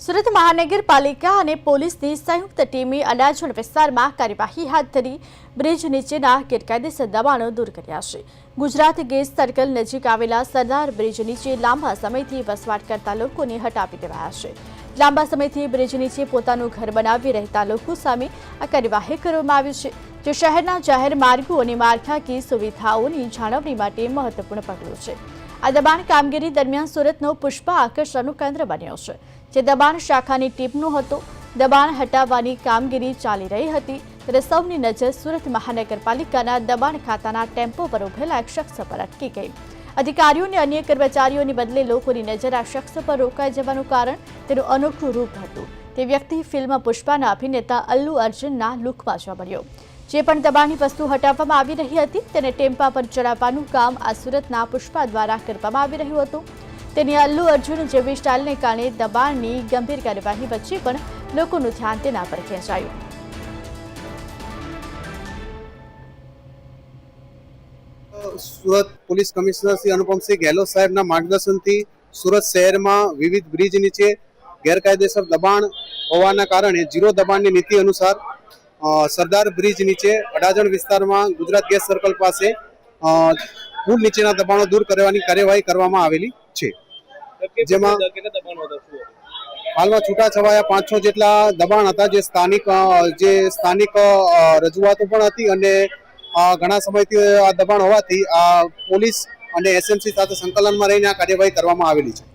સુરત મહાનગરપાલિકા અને પોલીસની સંયુક્ત ટીમે અડાજણ વિસ્તારમાં કાર્યવાહી હાથ ધરી બ્રિજ નીચેના ગેરકાયદેસર દબાણો દૂર કર્યા છે। ગુજરાત ગેસ સર્કલ નજીક આવેલા સરદાર બ્રિજ નીચે લાંબા સમયથી વસવાટ કરતા લોકોને હટાવી દેવાયા છે। લાંબા સમયથી બ્રિજ નીચે પોતાનું ઘર બનાવી રહેતા લોકો સામે આ કાર્યવાહી કરવામાં આવી છે, જે શહેરના જાહેર માર્ગો અને માળખાકીય સુવિધાઓની જાળવણી માટે મહત્વપૂર્ણ પગલું છે। આ દબાણ કામગીરી દરમિયાન સુરતનો પુષ્પા આકર્ષણનું કેન્દ્ર બન્યો છે, જે દબાણ શાખાની ટીમનો હતો। દબાણ હટાવવાની કામગીરી ચાલી રહી હતી ત્યારે સૌની નજર સુરત મહાનગરપાલિકાના દબાણ ખાતાના ટેમ્પો પર ઉભેલા એક શખ્સ પર અટકી ગઈ। અધિકારીઓ અને અન્ય કર્મચારીઓને બદલે લોકોની નજર આ શખ્સ પર રોકાઈ જવાનું કારણ તેનું અનોખું રૂપ હતું। તે વ્યક્તિ ફિલ્મ પુષ્પાના અભિનેતા અલ્લુ અર્જુનના લુકમાં જોવા મળ્યો। જે પણ દબાણની વસ્તુ હટાવવામાં આવી રહી હતી તેને ટેમ્પા પર ચડાવવાનું કામ આ સુરતના પુષ્પા દ્વારા કરવામાં આવી રહ્યું હતું। તેની અલ્લુ અર્જુન જેવી સ્ટાઇલને કારણે દબાણની ગંભીર કાર્યવાહી વચ્ચે પણ લોકોનું ધ્યાન તેના પર ખેંચાયું। સુરત પોલીસ કમિશનર શ્રી અનુપમસિંહ ગેહલોત સાહેબના માર્ગદર્શનથી સુરત શહેરમાં વિવિધ બ્રિજ નીચે ગેરકાયદેસર દબાણ હોવાના કારણે ઝીરો દબાણની નીતિ અનુસાર સરદાર બ્રિજ નીચે અડાજણ વિસ્તારમાં ગુજરાત ગેસ સર્કલ પાસે પુલ નીચેના દબાણો દૂર કરવાની કાર્યવાહી કરવામાં આવેલી છે, જેમાં હાલમાં છૂટાછવાયા 5-6 જેટલા દબાણ હતા, જે સ્થાનિક રજૂઆતો પણ હતી અને ઘણા સમયથી આ દબાણ હોવાથી પોલીસ અને એસએમસી સાથે સંકલનમાં રહીને આ કાર્યવાહી કરવામાં આવેલી છે।